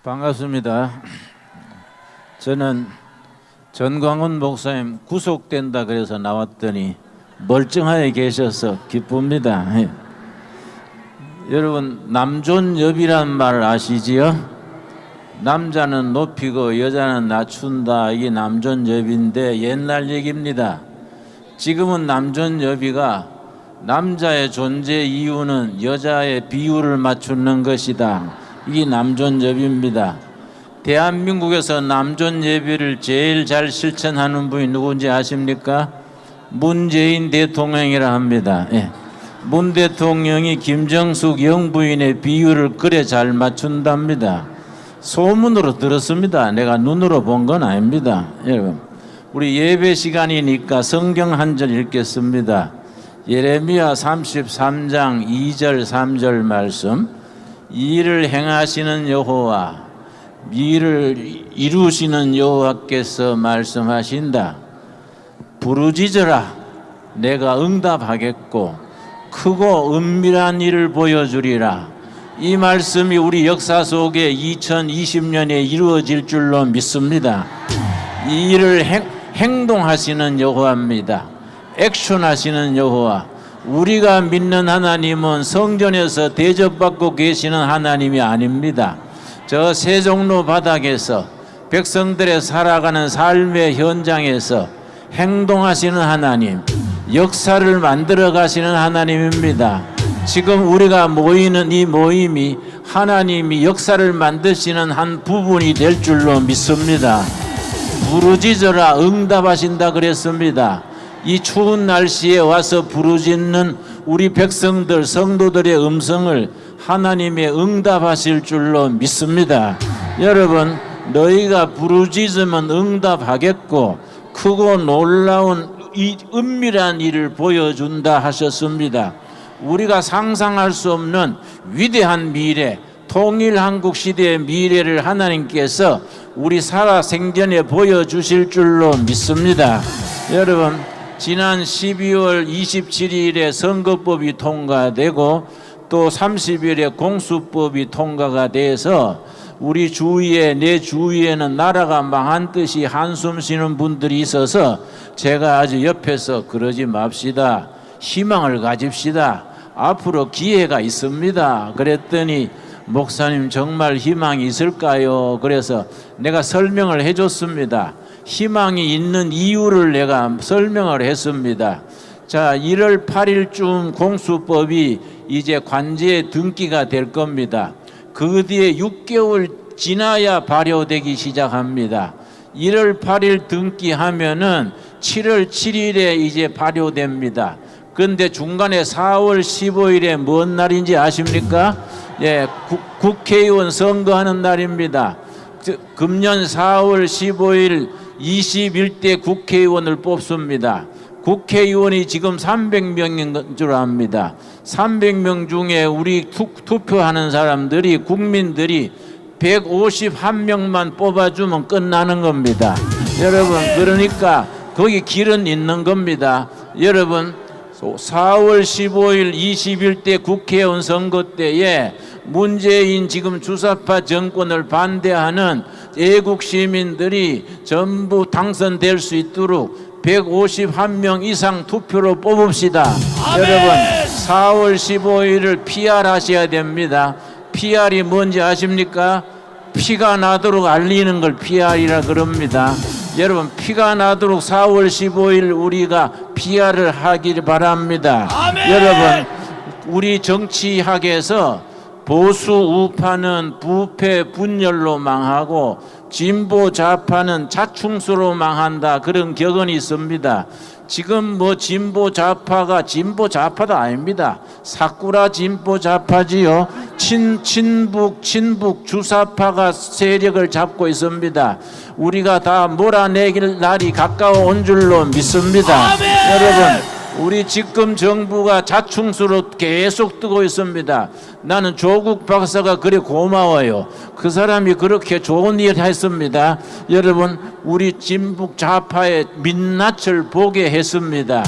반갑습니다. 저는 전광훈 목사님 구속된다 그래서 나왔더니 멀쩡하게 계셔서 기쁩니다. 여러분, 남존여비란 말 아시지요? 남자는 높이고 여자는 낮춘다, 이게 남존여비인데 옛날 얘기입니다. 지금은 남존여비가 남자의 존재 이유는 여자의 비율을 맞추는 것이다, 이게 남존여비입니다. 대한민국에서 남존여비를 제일 잘 실천하는 분이 누군지 아십니까? 문재인 대통령이라 합니다. 문 대통령이 김정숙 영부인의 비율을 그래 잘 맞춘답니다. 소문으로 들었습니다. 내가 눈으로 본 건 아닙니다. 여러분, 우리 예배 시간이니까 성경 한 절 읽겠습니다. 예레미야 33장 2절 3절 말씀. 이 일을 행하시는 여호와, 일을 이루시는 여호와께서 말씀하신다. 부르짖어라, 내가 응답하겠고 크고 은밀한 일을 보여주리라. 이 말씀이 우리 역사 속에 2020년에 이루어질 줄로 믿습니다. 이 일을 행동하시는 여호와입니다. 액션하시는 여호와. 우리가 믿는 하나님은 성전에서 대접받고 계시는 하나님이 아닙니다. 저 세종로 바닥에서 백성들의 살아가는 삶의 현장에서 행동하시는 하나님, 역사를 만들어 가시는 하나님입니다. 지금 우리가 모이는 이 모임이 하나님이 역사를 만드시는 한 부분이 될 줄로 믿습니다. 부르짖어라, 응답하신다 그랬습니다. 이 추운 날씨에 와서 부르짖는 우리 백성들, 성도들의 음성을 하나님의 응답하실 줄로 믿습니다. 여러분, 너희가 부르짖으면 응답하겠고 크고 놀라운 이 은밀한 일을 보여준다 하셨습니다. 우리가 상상할 수 없는 위대한 미래, 통일한국 시대의 미래를 하나님께서 우리 살아 생전에 보여주실 줄로 믿습니다. 여러분, 지난 12월 27일에 선거법이 통과되고 또 30일에 공수법이 통과가 돼서 우리 주위에, 내 주위에는 나라가 망한 듯이 한숨 쉬는 분들이 있어서 제가 아주 옆에서 그러지 맙시다, 희망을 가집시다, 앞으로 기회가 있습니다 그랬더니 목사님 정말 희망이 있을까요? 그래서 내가 설명을 해줬습니다. 희망이 있는 이유를 내가 설명을 했습니다. 자, 1월 8일쯤 공수법이 이제 관제에 등기가 될 겁니다. 그 뒤에 6개월 지나야 발효되기 시작합니다. 1월 8일 등기하면은 7월 7일에 이제 발효됩니다. 그런데 중간에 4월 15일에 뭔 날인지 아십니까? 국회의원 선거하는 날입니다. 금년 4월 15일 21대 국회의원을 뽑습니다. 국회의원이 지금 300명인 줄 압니다. 300명 중에 우리 투표하는 사람들이, 국민들이 151명만 뽑아주면 끝나는 겁니다. 여러분, 그러니까 거기 길은 있는 겁니다. 여러분, 4월 15일 21대 국회의원 선거 때에 문재인 지금 주사파 정권을 반대하는 애국 시민들이 전부 당선될 수 있도록 151명 이상 투표로 뽑읍시다. 아멘. 여러분, 4월 15일을 PR 하셔야 됩니다. PR이 뭔지 아십니까? 피가 나도록 알리는 걸 PR이라 그럽니다. 여러분, 피가 나도록 4월 15일 우리가 PR을 하길 바랍니다. 아멘. 여러분, 우리 정치학에서 보수 우파는 부패 분열로 망하고 진보 좌파는 자충수로 망한다, 그런 격언이 있습니다. 지금 뭐 진보 좌파도 아닙니다. 사쿠라 진보 좌파지요. 친북 주사파가 세력을 잡고 있습니다. 우리가 다 몰아내길 날이 가까워 온 줄로 믿습니다. 아멘! 여러분, 우리 지금 정부가 자충수로 계속 뜨고 있습니다. 나는 조국 박사가 그래 고마워요. 그 사람이 그렇게 좋은 일을 했습니다. 여러분, 우리 진북 좌파의 민낯을 보게 했습니다.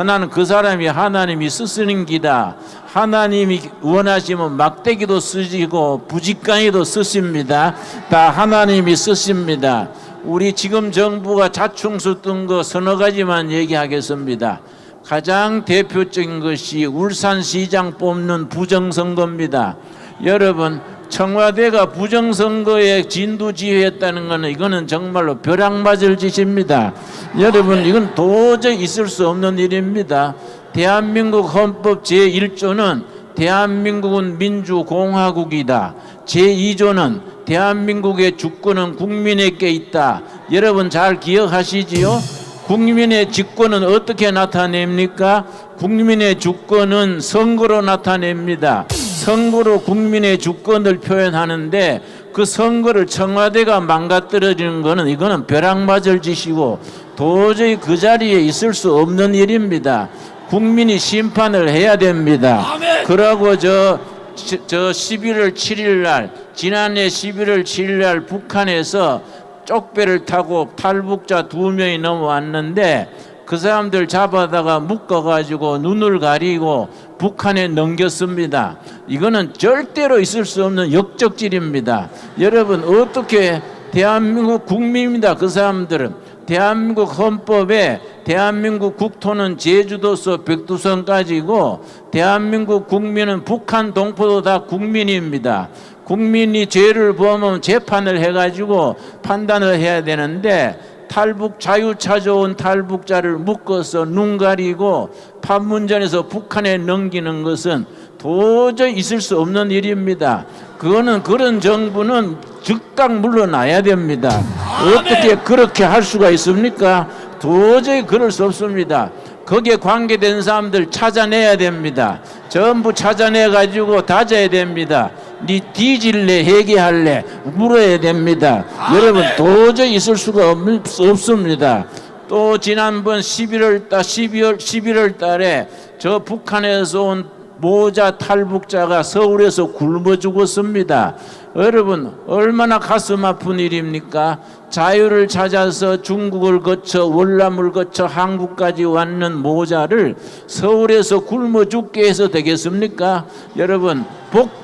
나는 그 사람이 하나님이 쓰시는 기다, 하나님이 원하시면 막대기도 쓰시고 부직강이도 쓰십니다. 다 하나님이 쓰십니다. 우리 지금 정부가 자충수 뜬 거 서너 가지만 얘기하겠습니다. 가장 대표적인 것이 울산시장 뽑는 부정선거입니다. 여러분, 청와대가 부정선거에 진두지휘했다는 것은 이거는 정말로 벼락 맞을 짓입니다. 여러분, 이건 도저히 있을 수 없는 일입니다. 대한민국 헌법 제1조는 대한민국은 민주공화국이다. 제2조는 대한민국의 주권은 국민에게 있다. 여러분 잘 기억하시지요? 국민의 주권은 어떻게 나타냅니까? 국민의 주권은 선거로 나타냅니다. 선거로 국민의 주권을 표현하는데 그 선거를 청와대가 망가뜨려지는 것은 이거는 벼락 맞을 짓이고 도저히 그 자리에 있을 수 없는 일입니다. 국민이 심판을 해야 됩니다. 그러고 저 11월 7일 날, 지난해 11월 7일 날 북한에서 쪽배를 타고 탈북자 2명이 넘어왔는데 그 사람들 잡아다가 묶어가지고 눈을 가리고 북한에 넘겼습니다. 이거는 절대로 있을 수 없는 역적질입니다. 여러분, 어떻게 대한민국 국민입니다. 그 사람들은 대한민국 헌법에 대한민국 국토는 제주도서 백두산까지고 대한민국 국민은 북한 동포도 다 국민입니다. 국민이 죄를 범하면 재판을 해가지고 판단을 해야 되는데 탈북 자유 찾아온 탈북자를 묶어서 눈 가리고 판문점에서 북한에 넘기는 것은 도저히 있을 수 없는 일입니다. 그런 정부는 즉각 물러나야 됩니다. 어떻게 그렇게 할 수가 있습니까? 도저히 그럴 수 없습니다. 거기에 관계된 사람들 찾아내야 됩니다. 전부 찾아내 가지고 다져야 됩니다. 니 뒤질래 회개할래 물어야 됩니다. 여러분, 도저히 있을 수가 없습니다. 또 지난번 11월 달에 저 북한에서 온 모자 탈북자가 서울에서 굶어 죽었습니다. 여러분, 얼마나 가슴 아픈 일입니까? 자유를 찾아서 중국을 거쳐 월남을 거쳐 한국까지 왔는 모자를 서울에서 굶어 죽게 해서 되겠습니까? 여러분,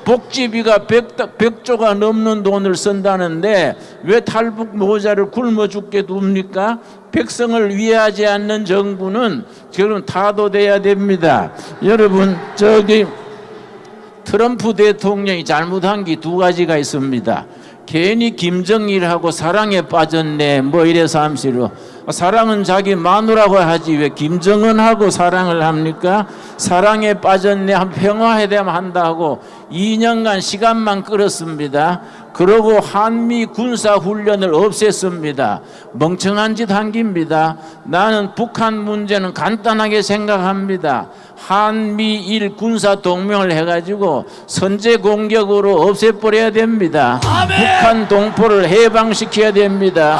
복지비가 100조가 넘는 돈을 쓴다는데 왜 탈북 모자를 굶어 죽게 둡니까? 백성을 위하지 않는 정부는 지금 타도돼야 됩니다. 여러분, 트럼프 대통령이 잘못한 게 2가지가 있습니다. 괜히 김정일하고 사랑에 빠졌네 뭐 이래서 함시로 사랑은 자기 마누라고 하지 왜 김정은하고 사랑을 합니까? 사랑에 빠졌네 한 평화회담 한다고 2년간 시간만 끌었습니다. 그러고 한미 군사훈련을 없앴습니다. 멍청한 짓 한 겁니다. 나는 북한 문제는 간단하게 생각합니다. 한미일 군사동맹을 해가지고 선제 공격으로 없애버려야 됩니다. 북한 동포를 해방시켜야 됩니다.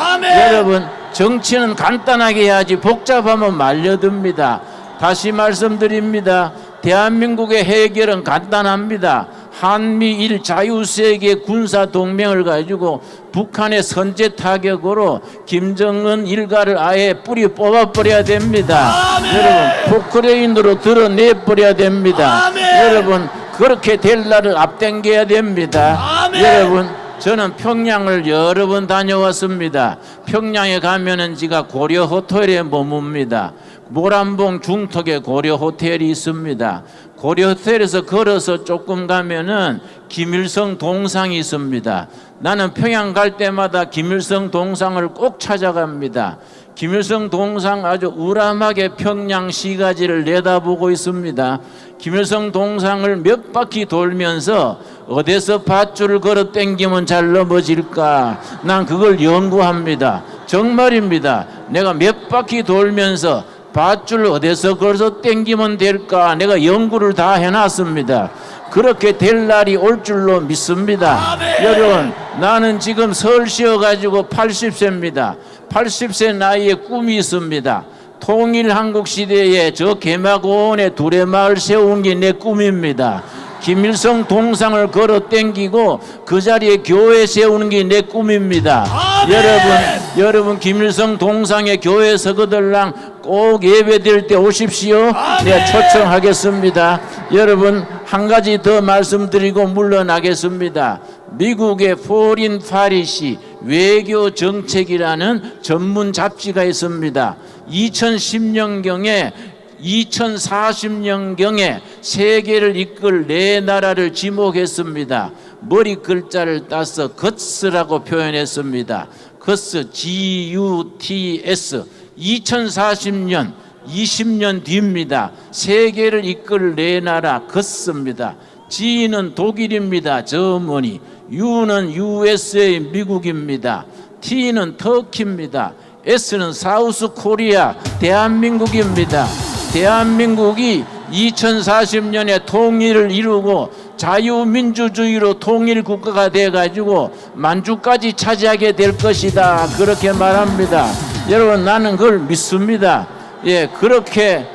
여러분, 정치는 간단하게 해야지 복잡하면 말려듭니다. 다시 말씀드립니다. 대한민국의 해결은 간단합니다. 한미일 자유세계 군사동맹을 가지고 북한의 선제 타격으로 김정은 일가를 아예 뿌리 뽑아버려야 됩니다. 여러분, 포크레인으로 드러내버려야 됩니다. 여러분, 그렇게 될 날을 앞당겨야 됩니다. 여러분, 저는 평양을 여러 번 다녀왔습니다. 평양에 가면은 제가 고려 호텔에 머뭅니다. 모란봉 중턱에 고려 호텔이 있습니다. 고려 호텔에서 걸어서 조금 가면은 김일성 동상이 있습니다. 나는 평양 갈 때마다 김일성 동상을 꼭 찾아갑니다. 김일성 동상 아주 우람하게 평양 시가지를 내다보고 있습니다. 김일성 동상을 몇 바퀴 돌면서 어디서 밧줄을 걸어 당기면 잘 넘어질까? 난 그걸 연구합니다. 정말입니다. 내가 몇 바퀴 돌면서 밧줄 어디서 걸어서 당기면 될까? 내가 연구를 다 해놨습니다. 그렇게 될 날이 올 줄로 믿습니다. 여러분, 나는 지금 서울 쉬어가지고 80세입니다. 80세 나이에 꿈이 있습니다. 통일한국 시대에 저 개마고원에 두레마을 세운 게 내 꿈입니다. 김일성 동상을 걸어 당기고 그 자리에 교회 세우는 게 내 꿈입니다. 여러분, 김일성 동상에 교회 서거들랑 꼭 예배드릴 때 오십시오. 네, 초청하겠습니다. 여러분, 한 가지 더 말씀드리고 물러나겠습니다. 미국의 포린 파리시 외교 정책이라는 전문 잡지가 있습니다. 2040년경에 세계를 이끌 네 나라를 지목했습니다. 머리 글자를 따서 GUTS라고 표현했습니다. GUTS, GUTS. 2040년 20년 뒤입니다. 세계를 이끌 네 나라 GUTS입니다. G는 독일입니다. 저머니. U는 USA 미국입니다. T는 터키입니다. S는 사우스 코리아 대한민국입니다. 대한민국이 2040년에 통일을 이루고 자유민주주의로 통일국가가 돼가지고 만주까지 차지하게 될 것이다. 그렇게 말합니다. 여러분, 나는 그걸 믿습니다. 예, 그렇게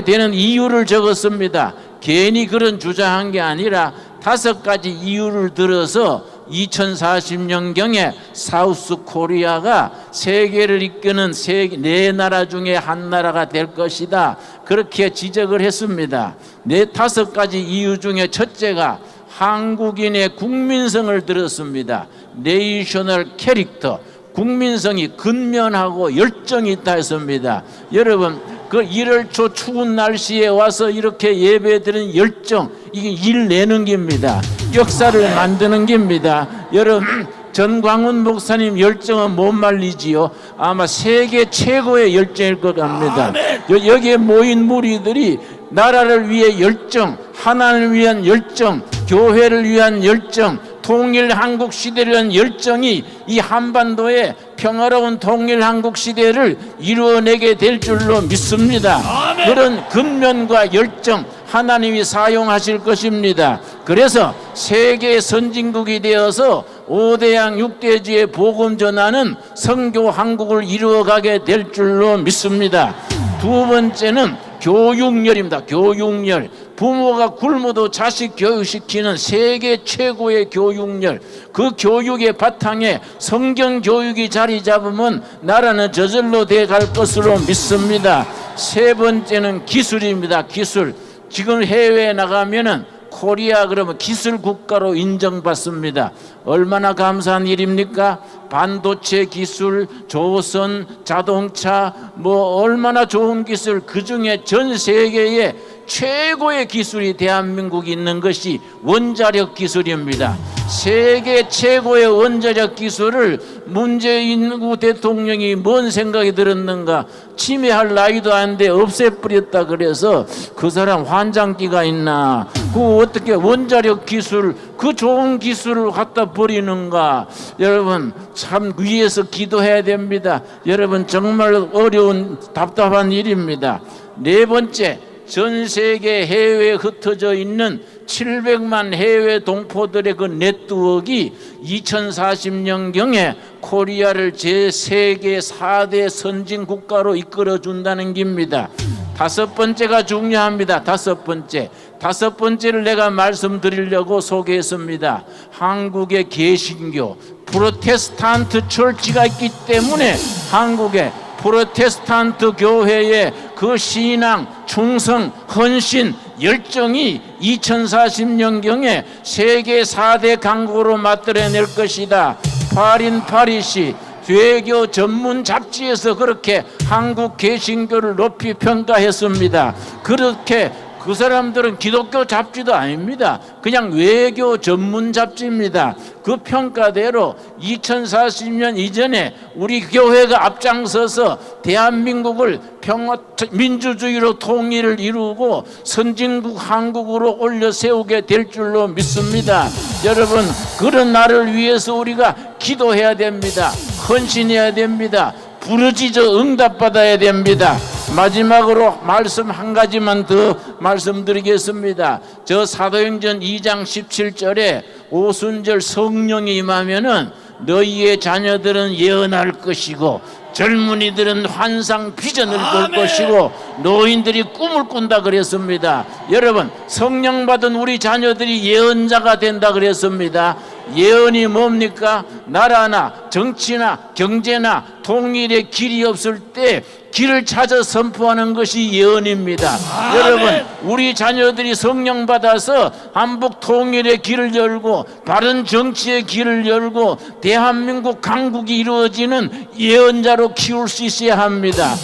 되는 이유를 적었습니다. 괜히 그런 주장한 게 아니라 5가지 이유를 들어서 2040년경에 사우스 코리아가 세계를 이끄는 네 나라 중에 한 나라가 될 것이다. 그렇게 지적을 했습니다. 5가지 이유 중에 첫째가 한국인의 국민성을 들었습니다. 네이셔널 캐릭터, 국민성이 근면하고 열정이 있다 했습니다. 여러분, 그 1월 초 추운 날씨에 와서 이렇게 예배드리는 열정, 이게 일 내는 겁니다. 역사를 만드는 겁니다. 여러분, 전광훈 목사님 열정은 못 말리지요. 아마 세계 최고의 열정일 것 같습니다. 여기에 모인 무리들이 나라를 위해 열정, 하나님을 위한 열정, 교회를 위한 열정, 통일 한국 시대를 위한 열정이 이 한반도의 평화로운 통일 한국 시대를 이루어내게 될 줄로 믿습니다. 그런 근면과 열정 하나님이 사용하실 것입니다. 그래서 세계 선진국이 되어서 5대양 6대주의 복음 전하는 선교 한국을 이루어가게 될 줄로 믿습니다. 두 번째는 교육열입니다. 교육열. 부모가 굶어도 자식 교육시키는 세계 최고의 교육열. 그 교육의 바탕에 성경 교육이 자리 잡으면 나라는 저절로 돼갈 것으로 믿습니다. 세 번째는 기술입니다. 기술. 지금 해외에 나가면은 코리아 그러면 기술 국가로 인정받습니다. 얼마나 감사한 일입니까? 반도체 기술, 조선, 자동차, 얼마나 좋은 기술, 그 중에 전 세계에 최고의 기술이 대한민국이 있는 것이 원자력 기술입니다. 세계 최고의 원자력 기술을 문재인 대통령이 뭔 생각이 들었는가? 침해할 나이도 아닌데 없애버렸다 그래서 그 사람 환장기가 있나? 그 어떻게 원자력 기술, 그 좋은 기술을 갖다 버리는가? 여러분, 참 위에서 기도해야 됩니다. 여러분, 정말 어려운 답답한 일입니다. 네 번째, 전 세계 해외에 흩어져 있는 700만 해외 동포들의 그 네트워크가 2040년경에 코리아를 제3계 4대 선진국가로 이끌어준다는 겁니다. 5번째가 중요합니다. 5번째를 내가 말씀드리려고 소개했습니다. 한국의 개신교 프로테스탄트 철치가 있기 때문에 한국의 프로테스탄트 교회의 그 신앙, 충성, 헌신, 열정이 2040년경에 세계 4대 강국으로 만들어낼 것이다. 파린 파리시 외교 전문 잡지에서 그렇게 한국 개신교를 높이 평가했습니다. 그렇게 그 사람들은 기독교 잡지도 아닙니다. 그냥 외교 전문 잡지입니다. 그 평가대로 2040년 이전에 우리 교회가 앞장서서 대한민국을 평화 민주주의로 통일을 이루고 선진국 한국으로 올려 세우게 될 줄로 믿습니다. 여러분, 그런 날을 위해서 우리가 기도해야 됩니다. 헌신해야 됩니다. 부르짖어 응답받아야 됩니다. 마지막으로 말씀 한 가지만 더 말씀드리겠습니다. 저 사도행전 2장 17절에 오순절 성령이 임하면은 너희의 자녀들은 예언할 것이고 젊은이들은 환상 비전을 볼 것이고 노인들이 꿈을 꾼다 그랬습니다. 여러분, 성령 받은 우리 자녀들이 예언자가 된다 그랬습니다. 예언이 뭡니까? 나라나 정치나 경제나 통일의 길이 없을 때 길을 찾아 선포하는 것이 예언입니다. 아멘. 여러분, 우리 자녀들이 성령 받아서 한국 통일의 길을 열고 바른 정치의 길을 열고 대한민국 강국이 이루어지는 예언자로 키울 수 있어야 합니다.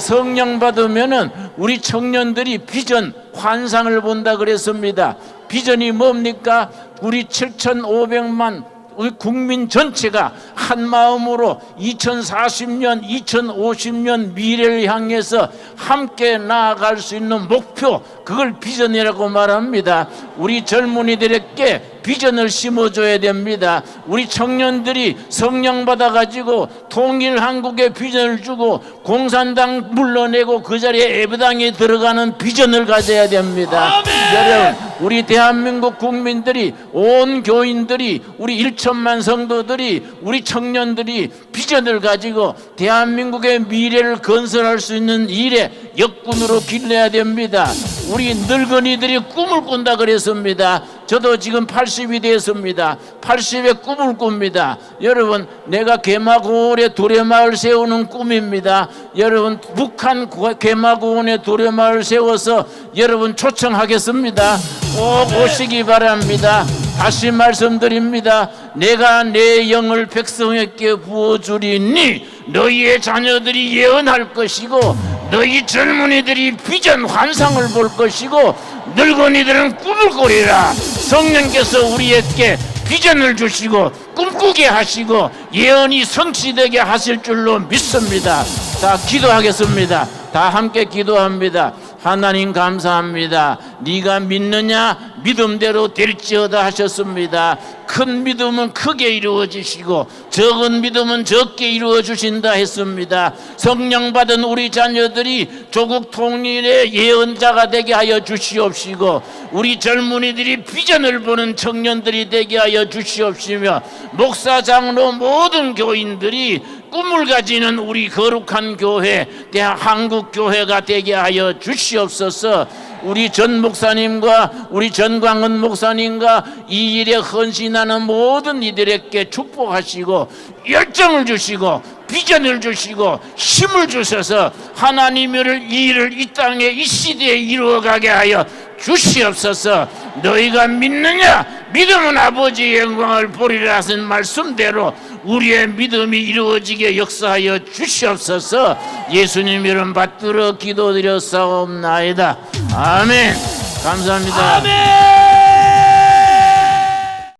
성령 받으면은 우리 청년들이 비전, 환상을 본다 그랬습니다. 비전이 뭡니까? 우리 7,500만 우리 국민 전체가 한 마음으로 2040년, 2050년 미래를 향해서 함께 나아갈 수 있는 목표, 그걸 비전이라고 말합니다. 우리 젊은이들에게 비전을 심어줘야 됩니다. 우리 청년들이 성령 받아가지고 통일 한국의 비전을 주고 공산당 물러내고 그 자리에 애부당이 들어가는 비전을 가져야 됩니다. 여러분, 우리 대한민국 국민들이, 온 교인들이, 우리 1천만 성도들이, 우리 청년들이 비전을 가지고 대한민국의 미래를 건설할 수 있는 일에 역군으로 길러야 됩니다. 우리 늙은이들이 꿈을 꾼다 그랬습니다. 저도 지금 80이 됐습니다. 80에 꿈을 꿉니다. 여러분, 내가 개마고원에 도래마을 세우는 꿈입니다. 여러분, 북한 개마고원에 도래마을 세워서 여러분 초청하겠습니다. 꼭 오시기 바랍니다. 다시 말씀드립니다. 내가 내 영을 백성에게 부어주리니 너희의 자녀들이 예언할 것이고 너희 젊은이들이 비전 환상을 볼 것이고 늙은이들은 꿈을 꾸리라. 성령께서 우리에게 비전을 주시고 꿈꾸게 하시고 예언이 성취되게 하실 줄로 믿습니다. 자, 기도하겠습니다. 다 함께 기도합니다. 하나님 감사합니다. 네가 믿느냐? 믿음대로 될지어다 하셨습니다. 큰 믿음은 크게 이루어지시고 적은 믿음은 적게 이루어 주신다 했습니다. 성령 받은 우리 자녀들이 조국 통일의 예언자가 되게 하여 주시옵시고 우리 젊은이들이 비전을 보는 청년들이 되게 하여 주시옵시며 목사 장로 모든 교인들이 꿈을 가지는 우리 거룩한 교회 대한민국교회가 되게 하여 주시옵소서. 우리 전 목사님과 우리 전광훈 목사님과 이 일에 헌신하는 모든 이들에게 축복하시고 열정을 주시고 비전을 주시고 힘을 주셔서 하나님의 일을 이 땅에 이 시대에 이루어가게 하여 주시옵소서. 너희가 믿느냐? 믿음은 아버지의 영광을 보리라 하신 말씀대로 우리의 믿음이 이루어지게 역사하여 주시옵소서. 예수님 이름 받들어 기도드렸사옵나이다. 아멘. 감사합니다. 아멘.